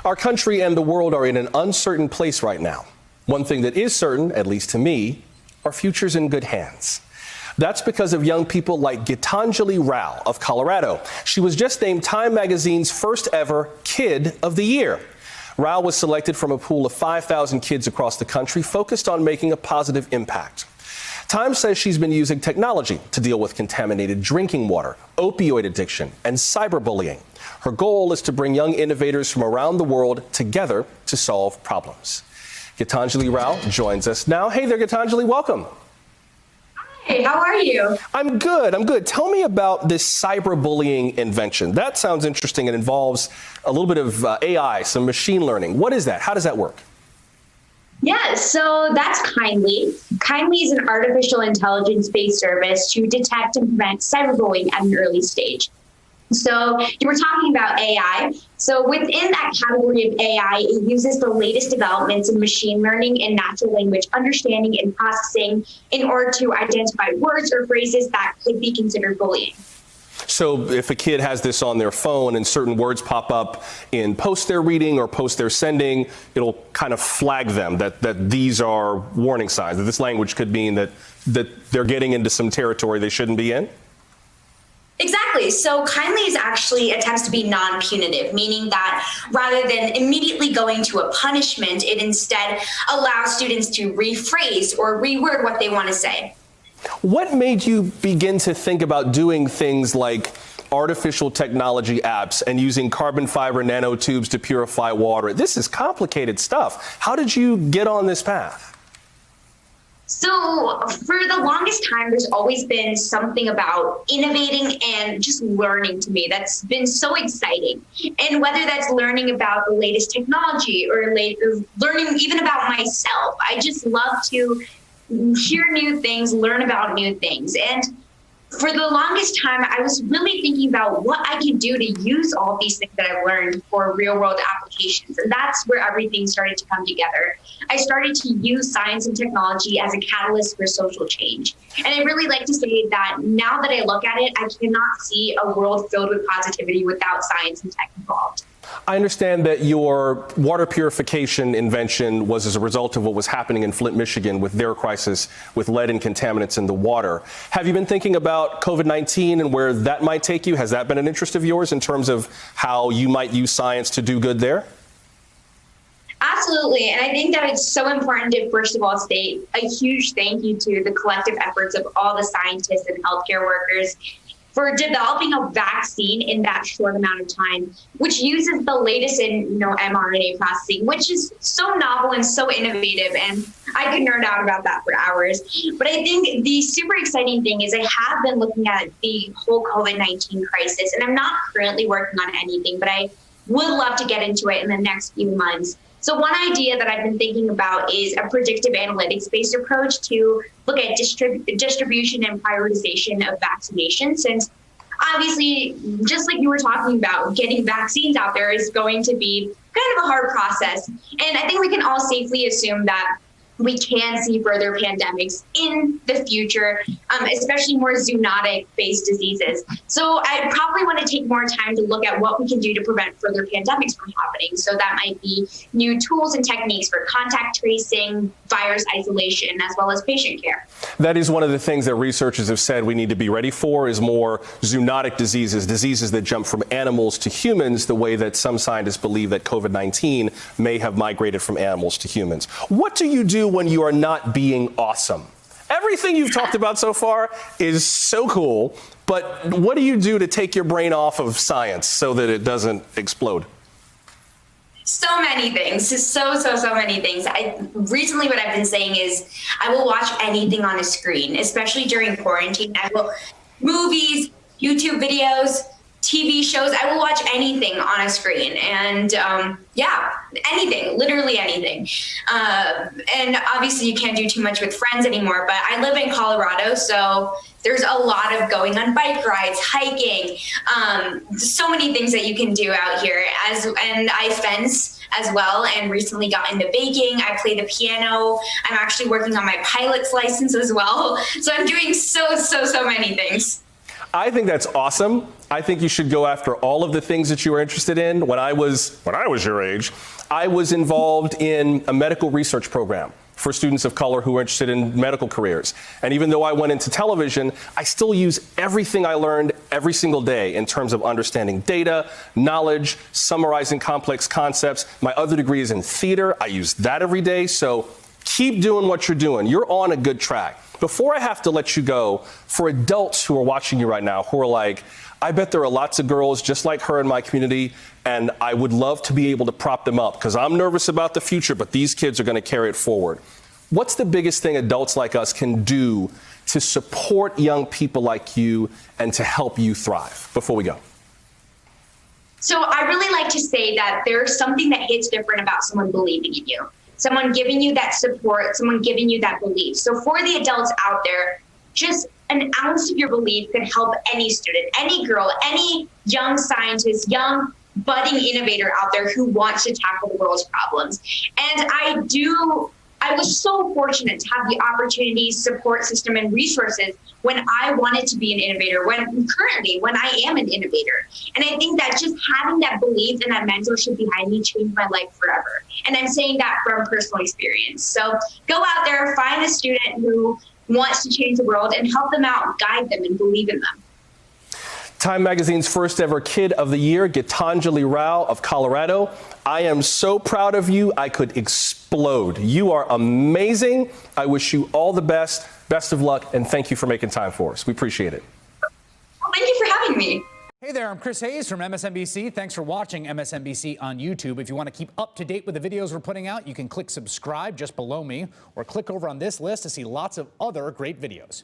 Our country and the world are in an uncertain place right now. One thing that is certain, at least to me, our future's in good hands. That's because of young people like Gitanjali Rao of Colorado. She was just named Time Magazine's first ever Kid of the Year. Rao was selected from a pool of 5,000 kids across the country focused on making a positive impact. Time says she's been using technology to deal with contaminated drinking water, opioid addiction, and cyberbullying. Her goal is to bring young innovators from around the world together to solve problems. Gitanjali Rao joins us now. Hey there, Gitanjali, welcome. Hey, how are you? I'm good. Tell me about this cyberbullying invention. That sounds interesting and involves a little bit of AI, some machine learning. What is that? How does that work? Yeah, so that's Kindly. Kindly is an artificial intelligence-based service to detect and prevent cyberbullying at an early stage. So you were talking about AI. So within that category of AI, it uses the latest developments in machine learning and natural language understanding and processing in order to identify words or phrases that could be considered bullying. So if a kid has this on their phone and certain words pop up in posts they're reading or posts they're sending, it'll kind of flag them that these are warning signs, that this language could mean that they're getting into some territory they shouldn't be in? Exactly. So Kindly is actually attempts to be non-punitive, meaning that rather than immediately going to a punishment, it instead allows students to rephrase or reword what they want to say. What made you begin to think about doing things like artificial technology apps and using carbon fiber nanotubes to purify water? This is complicated stuff. How did you get on this path? So for the longest time, there's always been something about innovating and just learning to me that's been so exciting. And whether that's learning about the latest technology or learning even about myself, I just love to hear new things, learn about new things. And for the longest time, I was really thinking about what I can do to use all of these things that I've learned for real world applications. And that's where everything started to come together. I started to use science and technology as a catalyst for social change. And I really like to say that now that I look at it, I cannot see a world filled with positivity without science and tech involved. I understand that your water purification invention was as a result of what was happening in Flint, Michigan with their crisis with lead and contaminants in the water. Have you been thinking about COVID-19 and where that might take you? Has that been an interest of yours in terms of how you might use science to do good there? Absolutely. And I think that it's so important to, first of all, state a huge thank you to the collective efforts of all the scientists and healthcare workers for developing a vaccine in that short amount of time, which uses the latest in mRNA processing, which is so novel and so innovative. And I could nerd out about that for hours. But I think the super exciting thing is I have been looking at the whole COVID-19 crisis, and I'm not currently working on anything, but I would love to get into it in the next few months. So one idea that I've been thinking about is a predictive analytics-based approach to look at distribution and prioritization of vaccinations, since obviously, just like you were talking about, getting vaccines out there is going to be kind of a hard process. And I think we can all safely assume that we can see further pandemics in the future, especially more zoonotic-based diseases. So I probably want to take more time to look at what we can do to prevent further pandemics from happening. So that might be new tools and techniques for contact tracing, virus isolation, as well as patient care. That is one of the things that researchers have said we need to be ready for is more zoonotic diseases, diseases that jump from animals to humans, the way that some scientists believe that COVID-19 may have migrated from animals to humans. What do you do when you are not being awesome? Everything you've talked about so far is so cool, but what do you do to take your brain off of science so that it doesn't explode? So many things, so many things. Recently what I've been saying is I will watch anything on a screen, especially during quarantine. I will movies, YouTube videos, TV shows. I will watch anything on a screen, and anything, literally anything. And obviously you can't do too much with friends anymore, but I live in Colorado, so there's a lot of going on bike rides, hiking, so many things that you can do out here. And I fence as well, and recently got into baking. I play the piano. I'm actually working on my pilot's license as well. So I'm doing so many things. I think that's awesome. I think you should go after all of the things that you were interested in. When I was your age, I was involved in a medical research program for students of color who are interested in medical careers. And even though I went into television, I still use everything I learned every single day in terms of understanding data, knowledge, summarizing complex concepts. My other degree is in theater. I use that every day. So keep doing what you're doing. You're on a good track. Before I have to let you go, for adults who are watching you right now who are like, I bet there are lots of girls just like her in my community, and I would love to be able to prop them up because I'm nervous about the future, but these kids are going to carry it forward. What's the biggest thing adults like us can do to support young people like you and to help you thrive before we go? So I really like to say that there's something that hits different about someone believing in you, someone giving you that support, someone giving you that belief. So for the adults out there, just an ounce of your belief can help any student, any girl, any young scientist, young budding innovator out there who wants to tackle the world's problems. And I was so fortunate to have the opportunity, support system, and resources when I wanted to be an innovator, when I am an innovator. And I think that just having that belief and that mentorship behind me changed my life forever. And I'm saying that from personal experience. So go out there, find a student who wants to change the world and help them out, guide them, and believe in them. Time Magazine's first ever Kid of the Year, Gitanjali Rao of Colorado. I am so proud of you. I could explode. You are amazing. I wish you all the best. Best of luck, and thank you for making time for us. We appreciate it. Well, thank you for having me. Hey there, I'm Chris Hayes from MSNBC. Thanks for watching MSNBC on YouTube. If you want to keep up to date with the videos we're putting out, you can click subscribe just below me or click over on this list to see lots of other great videos.